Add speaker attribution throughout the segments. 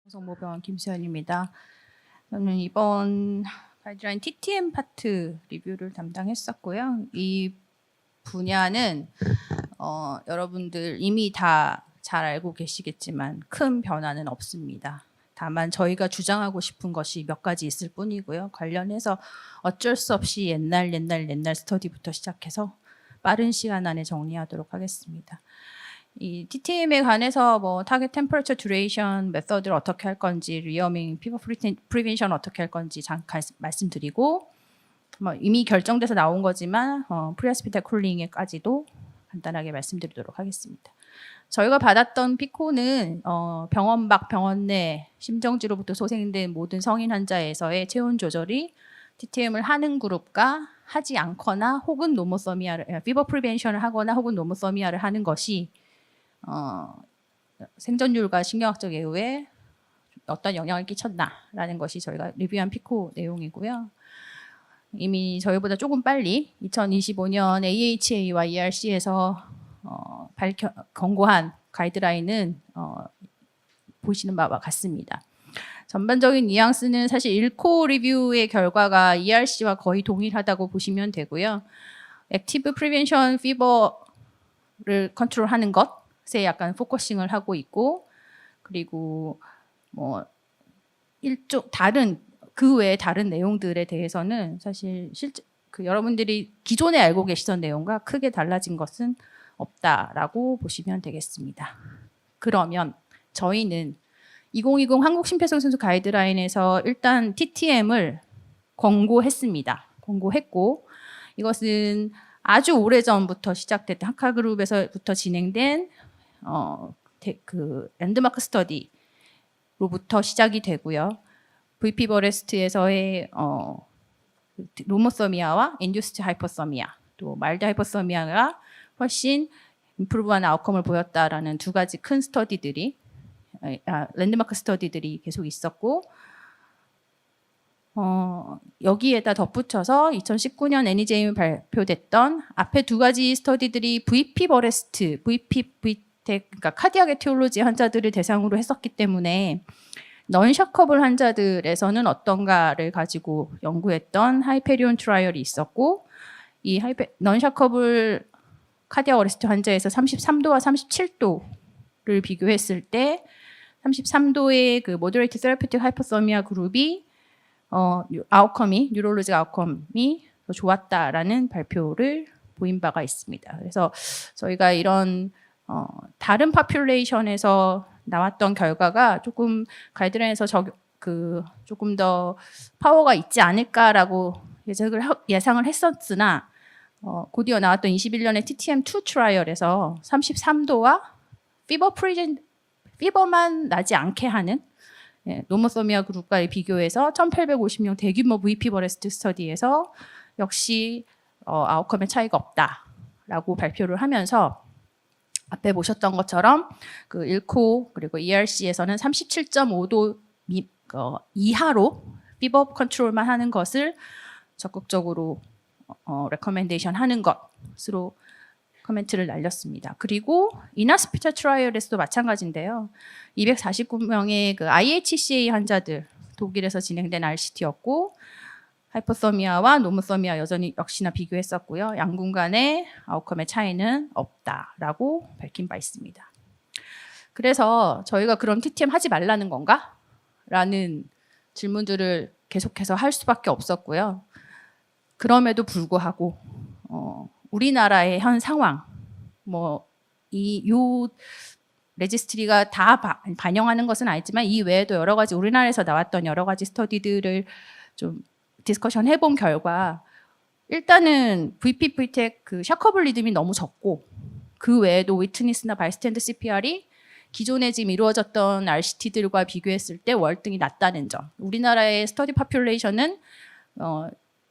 Speaker 1: 성모병원 김수현입니다. 저는 이번 가이드라인 TTM 파트 리뷰를 담당했었고요. 이 분야는 여러분들 이미 다 잘 알고 계시겠지만 큰 변화는 없습니다. 다만 저희가 주장하고 싶은 것이 몇 가지 있을 뿐이고요. 관련해서 어쩔 수 없이 옛날 스터디부터 시작해서 빠른 시간 안에 정리하도록 하겠습니다. 이 TTM에 관해서 뭐 타겟 템퍼러처 듀레이션 메서드를 어떻게 할 건지, 리어밍, 피버 프리벤션 어떻게 할 건지 잠깐 말씀드리고, 뭐 이미 결정돼서 나온 거지만 프리아스피탈 쿨링에까지도 간단하게 말씀드리도록 하겠습니다. 저희가 받았던 피코는 병원 밖, 병원 내 심정지로부터 소생된 모든 성인 환자에서의 체온 조절이 TTM을 하는 그룹과 하지 않거나 혹은 노모서미아를 피버 프리벤션을 하거나 혹은 노모서미아를 하는 것이 생존율과 신경학적 예후에 어떤 영향을 끼쳤나라는 것이 저희가 리뷰한 피코 내용이고요. 이미 저희보다 조금 빨리 2025년 AHA와 ERC에서 권고한 가이드라인은 보시는 바와 같습니다. 전반적인 뉘앙스는 사실 1코 리뷰의 결과가 ERC와 거의 동일하다고 보시면 되고요. 액티브 프리벤션 피버를 컨트롤하는 것에 약간 포커싱을 하고 있고, 그리고 뭐 다른 그 외의 다른 내용들에 대해서는 사실 실제 여러분들이 기존에 알고 계시던 내용과 크게 달라진 것은 없다라고 보시면 되겠습니다. 그러면 저희는 2020 한국 심폐소생술 가이드라인에서 일단 TTM을 권고했습니다. 권고했고, 이것은 아주 오래전부터 시작됐던 하카그룹에서부터 진행된 랜드마크 스터디로부터 시작이 되고요. VP 버레스트에서의 노모서미아와 인듀스드 하이퍼서미아, 또 마일드 하이퍼서미아가 훨씬 임프루브한 아웃컴을 보였다라는 두 가지 큰 스터디들이 랜드마크 스터디들이 계속 있었고, 여기에다 덧붙여서 2019년 NEJM에 발표됐던 앞에 두 가지 스터디들이 VP 버레스트, 그러니까 카디악 에티올로지 환자들을 대상으로 했었기 때문에 넌샤커블 환자들에서는 어떤가를 가지고 연구했던 하이페리온 트라이얼이 있었고, 이 넌샤커블 카디악 어레스트 환자에서 33도와 37도를 비교했을 때 33도의 그 모더레이트 세라피틱 하이퍼서미아 그룹이 아웃컴이 뉴럴로직 아웃컴이 더 좋았다라는 발표를 보인 바가 있습니다. 그래서 저희가 이런 다른 파퓰레이션에서 나왔던 결과가 조금 가이드라인에서 조금 더 파워가 있지 않을까라고 예상을 했었으나 곧이어 나왔던 21년의 TTM2 트라이얼에서 33도와 피버만 나지 않게 하는 노모서미아 그룹과의 비교해서 1850명 대규모 VP 버레스트 스터디에서 역시 아웃컴의 차이가 없다라고 발표를 하면서 앞에 보셨던 것처럼 그 1코 그리고 ERC에서는 37.5도 이하로 피버 컨트롤만 하는 것을 적극적으로 레커멘데이션 하는 것으로 코멘트를 날렸습니다. 그리고 이나스피타 트라이얼에서도 마찬가지인데요. 249명의 그 IHCA 환자들, 독일에서 진행된 RCT였고, 하이퍼서미아와 노모서미아 역시나 비교했었고요. 양군 간의 아웃컴의 차이는 없다라고 밝힌 바 있습니다. 그래서 저희가 그럼 TTM 하지 말라는 건가? 라는 질문들을 계속해서 할 수밖에 없었고요. 그럼에도 불구하고 우리나라의 현 상황, 요 레지스트리가 다 반영하는 것은 아니지만 이 외에도 여러 가지 우리나라에서 나왔던 여러 가지 스터디들을 좀 디스커션 해본 결과, 일단은 VP, VTEC 그 샤커블 리듬이 너무 적고, 그 외에도 위트니스나 바이스탠드 CPR이 기존에 지금 이루어졌던 RCT들과 비교했을 때 월등히 낮다는 점. 우리나라의 스터디 파퓰레이션은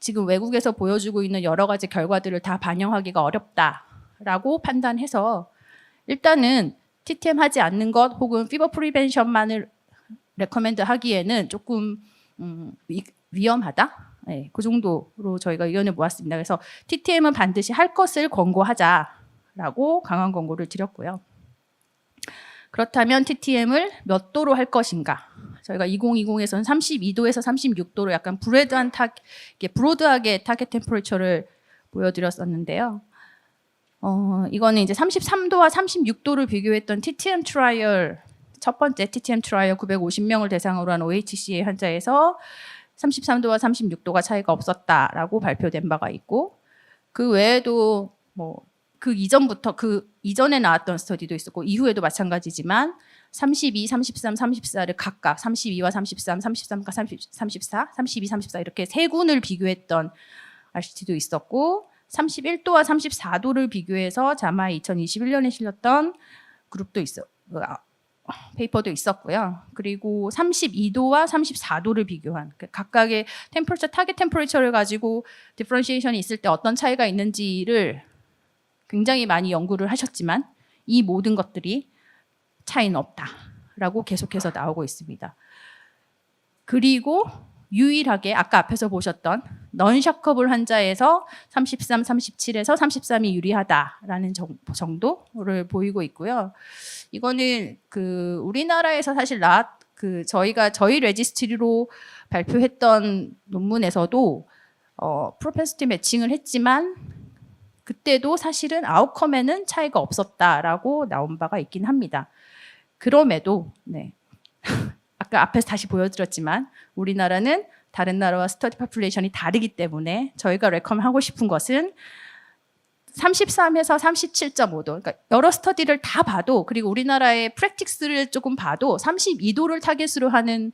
Speaker 1: 지금 외국에서 보여주고 있는 여러 가지 결과들을 다 반영하기가 어렵다라고 판단해서 일단은 TTM 하지 않는 것 혹은 피버 프리벤션만을 레커멘드 하기에는 조금 위험하다. 네, 그 정도로 저희가 의견을 모았습니다. 그래서 TTM은 반드시 할 것을 권고하자라고 강한 권고를 드렸고요. 그렇다면 TTM을 몇 도로 할 것인가 저희가 2020에서는 32도에서 36도로 약간 브로드하게 타겟 템퍼레처를 보여드렸었는데요. 이거는 이제 33도와 36도를 비교했던 TTM 트라이얼, 첫 번째 TTM 트라이얼 950명을 대상으로 한 OHCA 환자에서 33도와 36도가 차이가 없었다라고 발표된 바가 있고, 그 외에도 그 이전에 나왔던 스터디도 있었고 이후에도 마찬가지지만 32, 33, 34를 각각 32와 33, 33과 34, 32, 34 이렇게 세 군을 비교했던 RCT도 있었고, 31도와 34도를 비교해서 자마에 2021년에 실렸던 그룹도 페이퍼도 있었고요. 그리고 32도와 34도를 비교한 각각의 타겟 템퍼레처를 가지고 디퍼런시에이션이 있을 때 어떤 차이가 있는지를 굉장히 많이 연구를 하셨지만 이 모든 것들이 차이는 없다라고 계속해서 나오고 있습니다. 그리고 유일하게 아까 앞에서 보셨던 넌셔커블 환자에서 33, 37에서 33이 유리하다라는 정도를 보이고 있고요. 이거는 우리나라에서 사실 저희 레지스트리로 발표했던 논문에서도 프로펜시티 매칭을 했지만 그때도 사실은 아웃컴에는 차이가 없었다라고 나온 바가 있긴 합니다. 그럼에도 아까 앞에서 다시 보여드렸지만 우리나라는 다른 나라와 스터디 파퓰레이션이 다르기 때문에 저희가 레컴하고 싶은 것은 33에서 37.5도, 그러니까 여러 스터디를 다 봐도, 그리고 우리나라의 프랙틱스를 조금 봐도 32도를 타겟으로 하는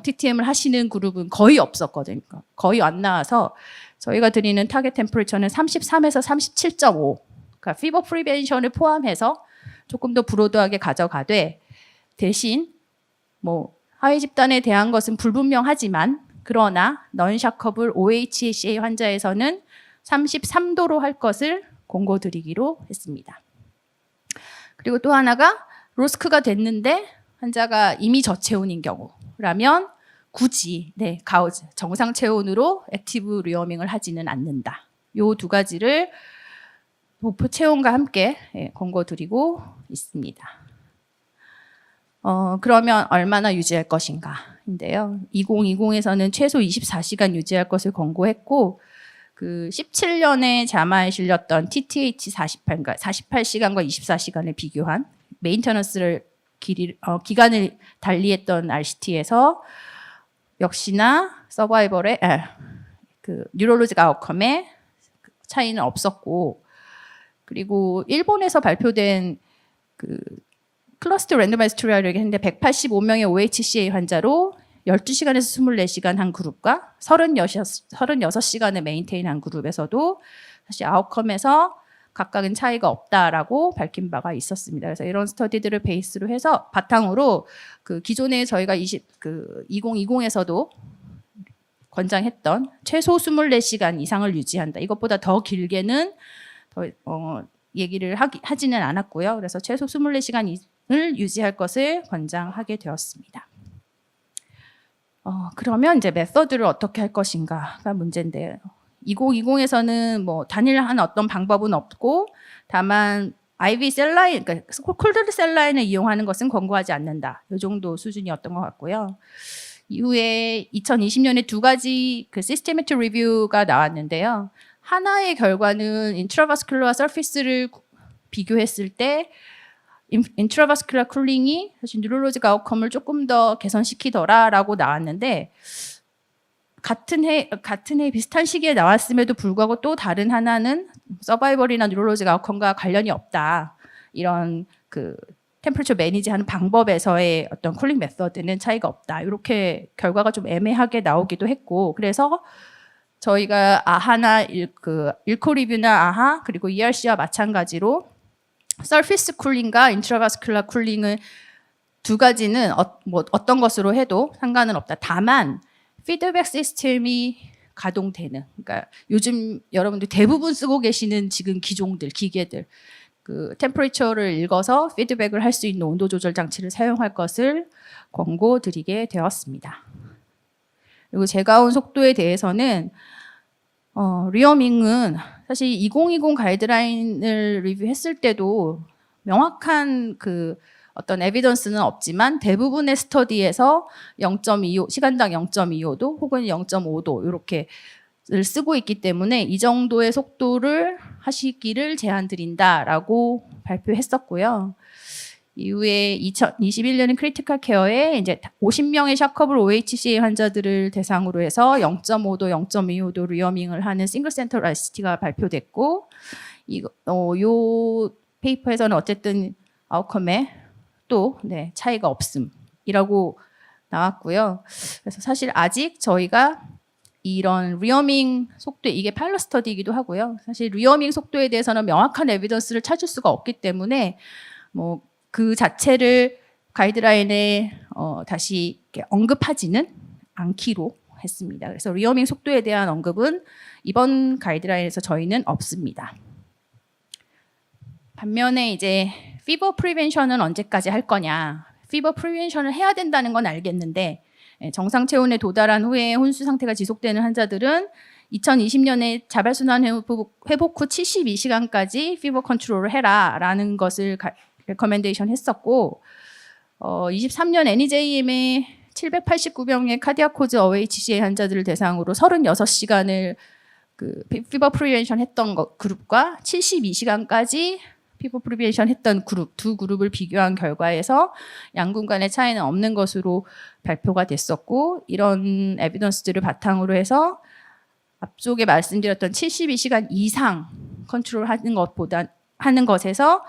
Speaker 1: TTM을 하시는 그룹은 거의 없었거든요. 거의 안 나와서 저희가 드리는 타겟 템퍼레처는 33에서 37.5, 그러니까 피버 프리벤션을 포함해서 조금 더 브로드하게 가져가되, 대신 하위 집단에 대한 것은 불분명하지만 그러나 넌샤커블 OHCA 환자에서는 33도로 할 것을 권고드리기로 했습니다. 그리고 또 하나가 로스크가 됐는데 환자가 이미 저체온인 경우라면 굳이 정상 체온으로 액티브 리워밍을 하지는 않는다. 이 두 가지를 목표 체온과 함께 권고드리고 있습니다. 그러면 얼마나 유지할 것인가인데요. 2020에서는 최소 24시간 유지할 것을 권고했고, 17년에 자마에 실렸던 TTH 48, 그러니까 48시간과 24시간을 비교한 메인터넌스를 기간을 달리했던 RCT에서 역시나 서바이벌의 뉴럴로직 아웃컴에 차이는 없었고, 그리고 일본에서 발표된 클러스터 랜더마이즈 트라이얼을 했는데 185명의 OHCA 환자로 12시간에서 24시간 한 그룹과 36시간을 메인테인 한 그룹에서도 사실 아웃컴에서 각각은 차이가 없다라고 밝힌 바가 있었습니다. 그래서 이런 스터디들을 베이스로 해서 바탕으로 기존에 저희가 2020에서도 권장했던 최소 24시간 이상을 유지한다. 이것보다 더 길게는 얘기를 하지는 않았고요. 그래서 최소 24시간을 유지할 것을 권장하게 되었습니다. 그러면 이제 메서드를 어떻게 할 것인가가 문제인데요. 2020에서는 단일한 어떤 방법은 없고, 다만 IV 셀라인, 그러니까 콜드 셀라인을 이용하는 것은 권고하지 않는다. 이 정도 수준이었던 것 같고요. 이후에 2020년에 두 가지 시스테매틱 리뷰가 나왔는데요. 하나의 결과는 인트라바스큘러와 서피스를 비교했을 때 인트라바스큘러 쿨링이 사실 뉴럴로직 아웃컴을 조금 더 개선시키더라라고 나왔는데, 같은 해 비슷한 시기에 나왔음에도 불구하고 또 다른 하나는 서바이벌이나 뉴럴로직 아웃컴과 관련이 없다. 이런 템퍼레처 매니지하는 방법에서의 어떤 쿨링 메서드는 차이가 없다. 이렇게 결과가 좀 애매하게 나오기도 했고, 그래서 저희가 아하나 일코 리뷰나 아하 그리고 ERC와 마찬가지로 서피스 쿨링과 인트라바스큘러 쿨링을 두 가지는 어떤 것으로 해도 상관은 없다. 다만 피드백 시스템이 가동되는, 그러니까 요즘 여러분들 대부분 쓰고 계시는 지금 기계들 템퍼레처를 읽어서 피드백을 할 수 있는 온도 조절 장치를 사용할 것을 권고드리게 되었습니다. 그리고 제가 온 속도에 대해서는 리워밍은 사실 2020 가이드라인을 리뷰했을 때도 명확한 어떤 에비던스는 없지만 대부분의 스터디에서 0.25 시간당 0.25도 혹은 0.5도 이렇게 를 쓰고 있기 때문에 이 정도의 속도를 하시기를 제안드린다라고 발표했었고요. 이후에 2021년에 크리티컬 케어에 이제 50명의 샤커블 OHCA 환자들을 대상으로 해서 0.5도, 0.25도 리어밍을 하는 싱글 센터 RCT가 발표됐고, 요 페이퍼에서는 어쨌든 아웃컴에 또 차이가 없음이라고 나왔고요. 그래서 사실 아직 저희가 이런 리어밍 속도, 이게 파일럿 스터디이기도 하고요. 사실 리어밍 속도에 대해서는 명확한 에비던스를 찾을 수가 없기 때문에 뭐 그 자체를 가이드라인에 다시 언급하지는 않기로 했습니다. 그래서 리어밍 속도에 대한 언급은 이번 가이드라인에서 저희는 없습니다. 반면에 이제 피버 프리벤션은 언제까지 할 거냐. 피버 프리벤션을 해야 된다는 건 알겠는데 정상 체온에 도달한 후에 혼수 상태가 지속되는 환자들은 2020년에 자발순환 회복 후 72시간까지 피버 컨트롤을 해라라는 것을 레커멘데이션 했었고 23년 NEJM에 789명의 카디아코즈 OHCA 환자들을 대상으로 36시간을 그 피버 프리벤션 했던 그룹과 72시간까지 피버 프리벤션 했던 그룹, 두 그룹을 비교한 결과에서 양군 간의 차이는 없는 것으로 발표가 됐었고, 이런 에비던스들을 바탕으로 해서 앞쪽에 말씀드렸던 72시간 이상 컨트롤 하는 것에서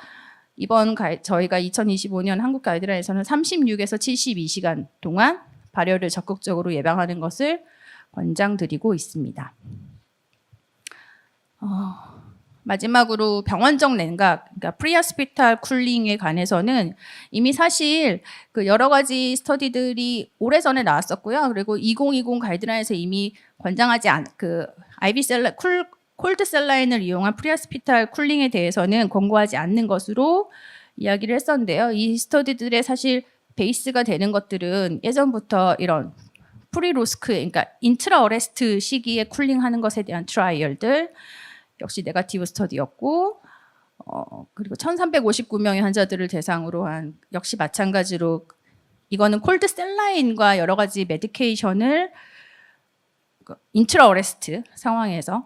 Speaker 1: 이번 저희가 2025년 한국 가이드라인에서는 36에서 72시간 동안 발열을 적극적으로 예방하는 것을 권장드리고 있습니다. 마지막으로 병원적 냉각, 그러니까 프리하스피탈 쿨링에 관해서는 이미 사실 그 여러 가지 스터디들이 오래전에 나왔었고요. 그리고 2020 가이드라인에서 이미 권장하지 IV 콜드 셀라인을 이용한 프리하스피탈 쿨링에 대해서는 권고하지 않는 것으로 이야기를 했었는데요. 이 스터디들의 사실 베이스가 되는 것들은 예전부터 이런 프리로스크, 그러니까 인트라 어레스트 시기에 쿨링하는 것에 대한 트라이얼들, 역시 네거티브 스터디였고, 그리고 1,359명의 환자들을 대상으로 한 역시 마찬가지로 이거는 콜드 셀라인과 여러 가지 메디케이션을 인트라 어레스트 상황에서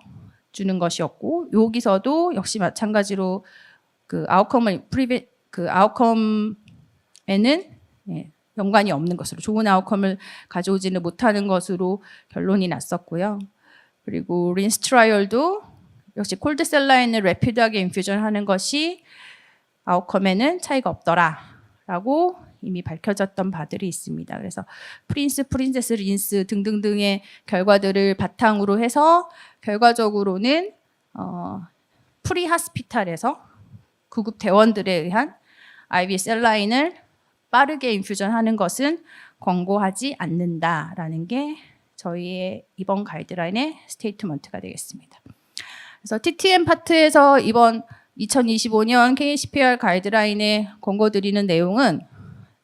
Speaker 1: 주는 것이었고, 여기서도 역시 마찬가지로 그 아웃컴에는 연관이 없는 것으로, 좋은 아웃컴을 가져오지는 못하는 것으로 결론이 났었고요. 그리고 린스 트라이얼도 역시 콜드 셀라인을 래피드하게 인퓨전하는 것이 아웃컴에는 차이가 없더라라고 이미 밝혀졌던 바들이 있습니다. 그래서 프린세스, 린스 등등등의 결과들을 바탕으로 해서 결과적으로는 프리하스피탈에서 구급 대원들에 의한 IV 셀라인을 빠르게 인퓨전하는 것은 권고하지 않는다라는 게 저희의 이번 가이드라인의 스테이트먼트가 되겠습니다. 그래서 TTM 파트에서 이번 2025년 KCPR 가이드라인에 권고드리는 내용은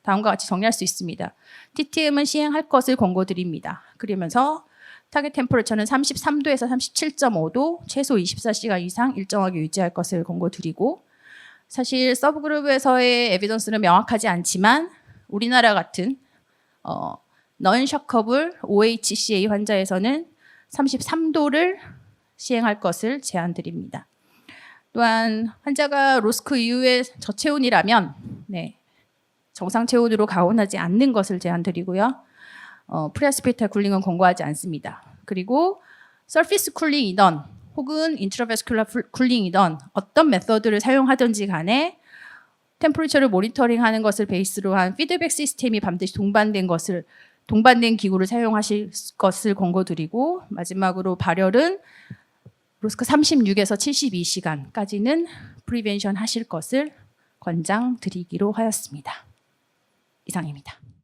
Speaker 1: 다음과 같이 정리할 수 있습니다. TTM은 시행할 것을 권고드립니다. 그러면서 타겟 템퍼레처는 33도에서 37.5도, 최소 24시간 이상 일정하게 유지할 것을 권고드리고, 사실 서브그룹에서의 에비던스는 명확하지 않지만 우리나라 같은 non-shockable OHCA 환자에서는 33도를 시행할 것을 제안드립니다. 또한 환자가 로스크 이후에 저체온이라면 정상 체온으로 가온하지 않는 것을 제안드리고요. 프리하스피탈 쿨링은 권고하지 않습니다. 그리고 서피스 쿨링이던 혹은 인트라베스큘러 쿨링이던 어떤 메서드를 사용하든지 간에 템퍼레처를 모니터링하는 것을 베이스로 한 피드백 시스템이 반드시 동반된 기구를 사용하실 것을 권고드리고, 마지막으로 발열은 로스크 36에서 72시간까지는 프리벤션 하실 것을 권장드리기로 하였습니다. 이상입니다.